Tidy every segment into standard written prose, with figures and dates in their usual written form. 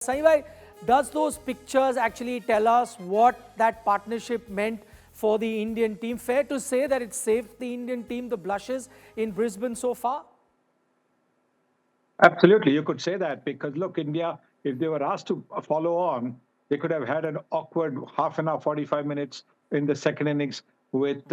Saibhai, does those pictures actually tell us what that partnership meant for the Indian team? Fair to say that it saved the Indian team the blushes in Brisbane so far? Absolutely, you could say that because look, India, if they were asked to follow on, they could have had an awkward half an hour, 45 minutes in the second innings with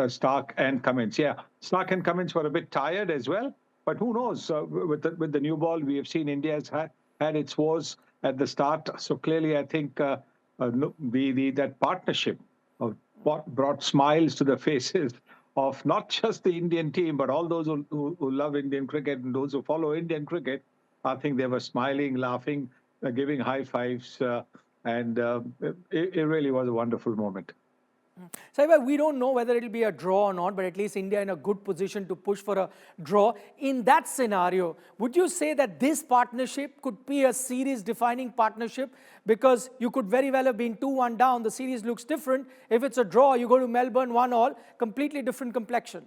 Stark and Cummins. Yeah, Stark and Cummins were a bit tired as well, but who knows? With the new ball, we have seen India has had its woes at the start. So clearly, I think that partnership brought smiles to the faces of not just the Indian team, but all those who love Indian cricket and those who follow Indian cricket. I think they were smiling, laughing, giving high fives, and it really was a wonderful moment. Saibhai, we don't know whether it'll be a draw or not, but at least India in a good position to push for a draw. In that scenario, would you say that this partnership could be a series-defining partnership? Because you could very well have been 2-1 down. The series looks different. If it's a draw, you go to Melbourne 1-all, completely different complexion.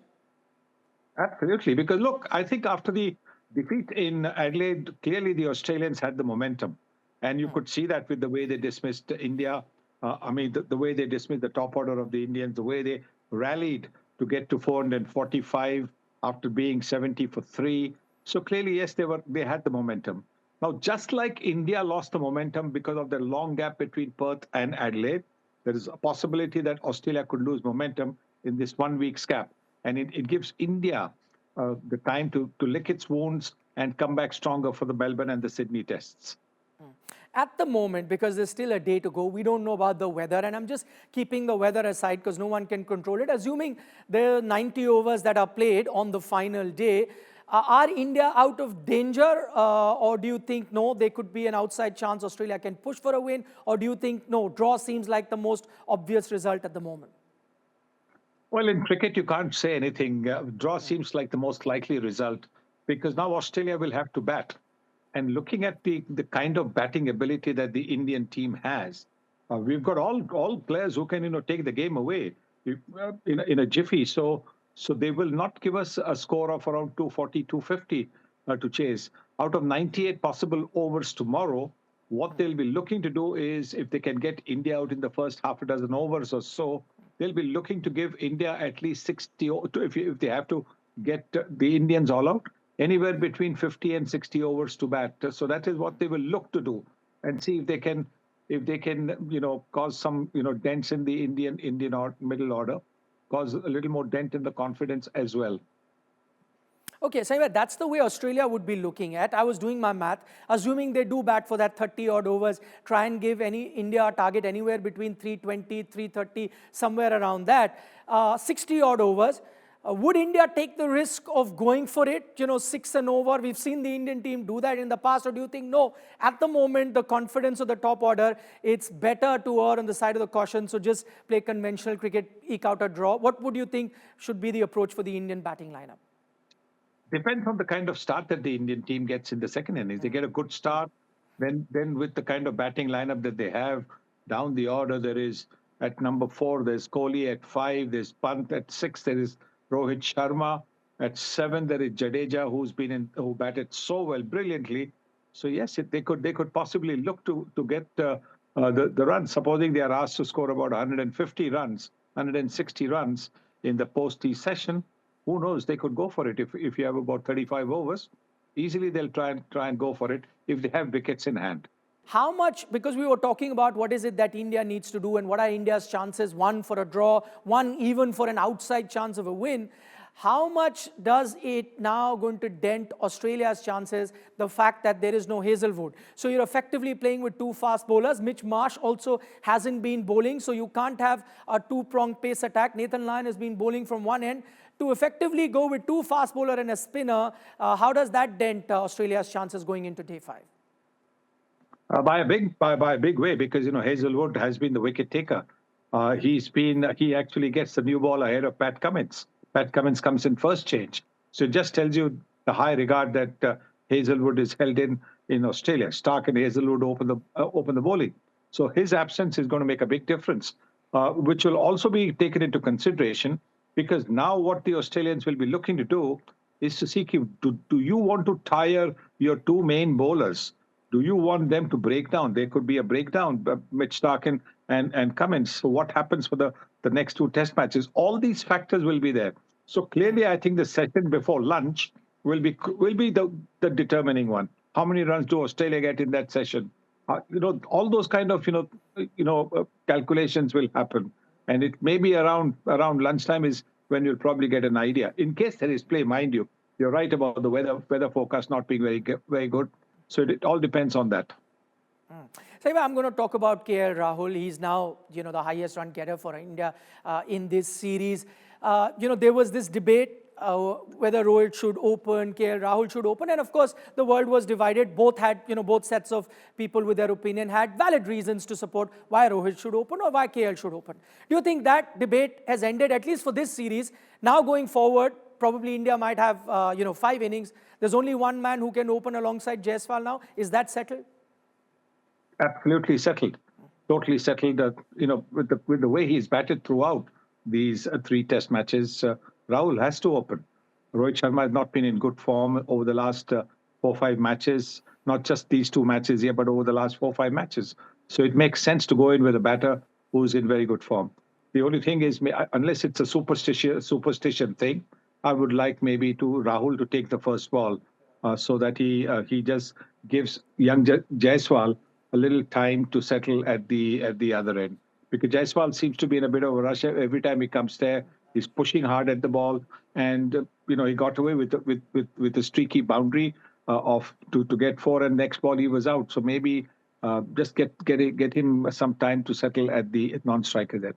Absolutely, because look, I think after the defeat in Adelaide, clearly the Australians had the momentum, and you could see that with the way they dismissed India. I mean, the way they dismissed the top order of the Indians, the way they rallied to get to 445 after being 70 for three. So clearly, yes, they had the momentum. Now, just like India lost the momentum because of the long gap between Perth and Adelaide, there is a possibility that Australia could lose momentum in this 1 week's gap. And it gives India the time to lick its wounds and come back stronger for the Melbourne and the Sydney tests. At the moment, because there's still a day to go, we don't know about the weather, and I'm just keeping the weather aside because no one can control it. Assuming there are 90 overs that are played on the final day, are India out of danger, or do you think, no, there could be an outside chance Australia can push for a win, or do you think, no, draw seems like the most obvious result at the moment? Well, in cricket, you can't say anything. Draw seems like the most likely result because now Australia will have to bat. And looking at the kind of batting ability that the Indian team has, we've got all players who can take the game away in a jiffy. So they will not give us a score of around 240, 250 to chase. Out of 98 possible overs tomorrow, what they'll be looking to do is if they can get India out in the first half a dozen overs or so, they'll be looking to give India at least 60, if they have to get the Indians all out, anywhere between 50 and 60 overs to bat. So that is what they will look to do and see if they can cause some dents in the Indian middle order, cause a little more dent in the confidence as well. Okay, Saima, that's the way Australia would be looking at. I was doing my math, assuming they do bat for that 30 odd overs, try and give India a target anywhere between 320, 330, somewhere around that, 60 odd overs. Would India take the risk of going for it, 6 and over? We've seen the Indian team do that in the past. Or do you think, no, at the moment, the confidence of the top order, it's better to err on the side of the caution, so just play conventional cricket, eke out a draw? What would you think should be the approach for the Indian batting lineup? Depends on the kind of start that the Indian team gets in the second innings. They get a good start, then with the kind of batting lineup that they have down the order, there is at number 4, there's Kohli at 5, there's Pant at 6, there is Rohit Sharma at 7, there is Jadeja who batted so well, brilliantly. So yes, they could possibly look to get the runs. Supposing they are asked to score about 150 runs, 160 runs in the post-T session, who knows? They could go for it if you have about 35 overs. Easily, they'll try and go for it if they have wickets in hand. How much, because we were talking about what is it that India needs to do and what are India's chances, one for a draw, one even for an outside chance of a win. How much does it now going to dent Australia's chances, the fact that there is no Hazelwood? So you're effectively playing with 2 fast bowlers. Mitch Marsh also hasn't been bowling, so you can't have a 2-pronged pace attack. Nathan Lyon has been bowling from one end. To effectively go with 2 fast bowler and a spinner, how does that dent Australia's chances going into day 5? By a big way, because Hazelwood has been the wicket taker. He actually gets the new ball ahead of Pat Cummins. Pat Cummins comes in first change, so it just tells you the high regard that Hazelwood is held in Australia. Stark and Hazelwood open the bowling, so his absence is going to make a big difference, which will also be taken into consideration because now what the Australians will be looking to do is to see do you want to tire your 2 main bowlers? Do you want them to break down? There could be a breakdown, Mitch Stark and Cummins. So what happens for the next two test matches? All these factors will be there. So clearly, I think the session before lunch will be the determining one. How many runs do Australia get in that session? All those kind of calculations will happen, and it may be around lunchtime is when you'll probably get an idea. In case there is play, mind you, you're right about the weather forecast not being very good. So it all depends on that. So I'm going to talk about KL Rahul. He's now, the highest run getter for India in this series. There was this debate whether Rohit should open, KL Rahul should open, and of course the world was divided. Both had, both sets of people with their opinion had valid reasons to support why Rohit should open or why KL should open. Do you think that debate has ended, at least for this series? Now going forward, probably India might have, 5 innings. There's only one man who can open alongside Jaiswal now. Is that settled? Absolutely settled, totally settled. With the way he's batted throughout these 3 test matches, Rahul has to open. Rohit Sharma has not been in good form over the last 4-5 matches, not just these 2 matches here, but over the last 4-5 matches. So it makes sense to go in with a batter who's in very good form. The only thing is, unless it's a superstition thing, I would like maybe to Rahul to take the first ball so that he just gives young Jaiswal a little time to settle at the other end, because Jaiswal seems to be in a bit of a rush every time he comes there. He's pushing hard at the ball, and he got away with a streaky boundary to get 4, and next ball he was out. So maybe just get him some time to settle at the non-striker there.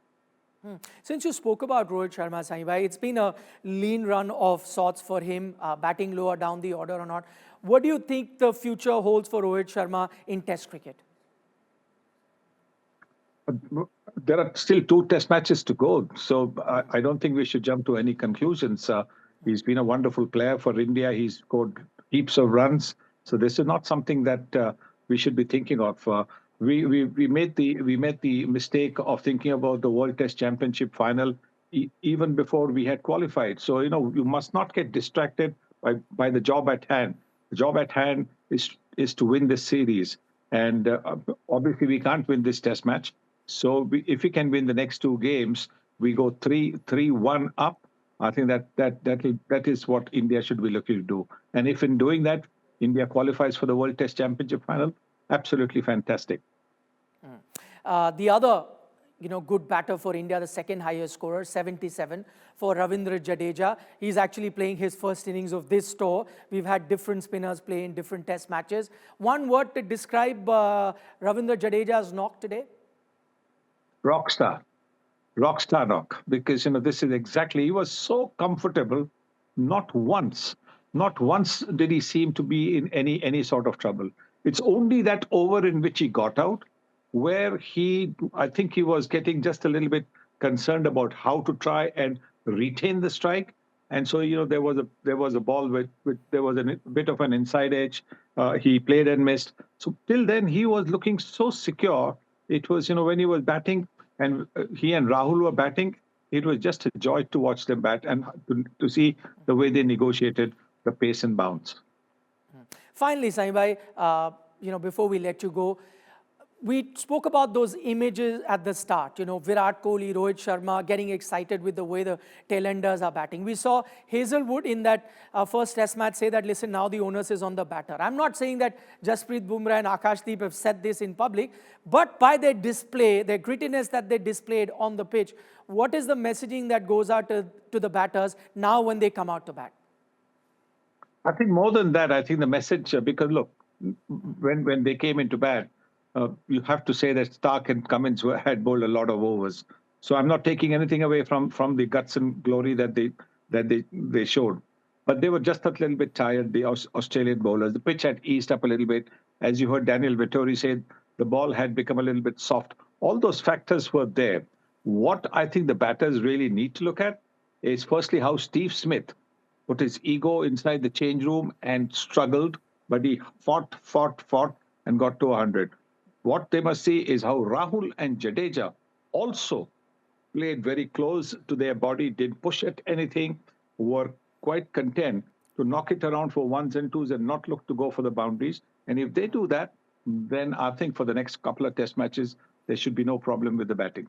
Since you spoke about Rohit Sharma, Saibhai, it's been a lean run of sorts for him, batting lower down the order or not. What do you think the future holds for Rohit Sharma in Test cricket? There are still 2 test matches to go, so I don't think we should jump to any conclusions. He's been a wonderful player for India. He's scored heaps of runs, so this is not something that we should be thinking of. We made the mistake of thinking about the World Test Championship final even before we had qualified. So you must not get distracted by the job at hand. The job at hand is to win this series, and obviously we can't win this Test match. So if we can win the next 2 games, we go 3-1 up. I think that is what India should be looking to do. And if in doing that, India qualifies for the World Test Championship final, absolutely fantastic. The other, good batter for India, the second highest scorer, 77 for Ravindra Jadeja. He's actually playing his first innings of this tour. We've had different spinners play in different Test matches. One word to describe Ravindra Jadeja's knock today? Rockstar knock, because this is exactly, he was so comfortable. Not once did he seem to be in any sort of trouble. It's only that over in which he got out, where I think he was getting just a little bit concerned about how to try and retain the strike. And so there was a ball with there was a bit of an inside edge. He played and missed. So till then he was looking so secure. It was when he was batting, and he and Rahul were batting, it was just a joy to watch them bat and to see the way they negotiated the pace and bounce. Finally, Saibhai, before we let you go, we spoke about those images at the start, Virat Kohli, Rohit Sharma getting excited with the way the tailenders are batting. We saw Hazelwood in that first Test match say that, listen, now the onus is on the batter. I'm not saying that Jasprit Bumrah and Akashdeep have said this in public, but by their display, their grittiness that they displayed on the pitch, what is the messaging that goes out to the batters now when they come out to bat? I think more than that, I think the message, because look, when they came into bat, you have to say that Stark and Cummins had bowled a lot of overs. So I'm not taking anything away from the guts and glory that they showed. But they were just a little bit tired, the Australian bowlers. The pitch had eased up a little bit. As you heard Daniel Vettori say, the ball had become a little bit soft. All those factors were there. What I think the batters really need to look at is firstly how Steve Smith put his ego inside the change room and struggled, but he fought and got to 100. What they must see is how Rahul and Jadeja also played very close to their body, didn't push at anything, were quite content to knock it around for 1s and 2s and not look to go for the boundaries. And if they do that, then I think for the next couple of test matches, there should be no problem with the batting.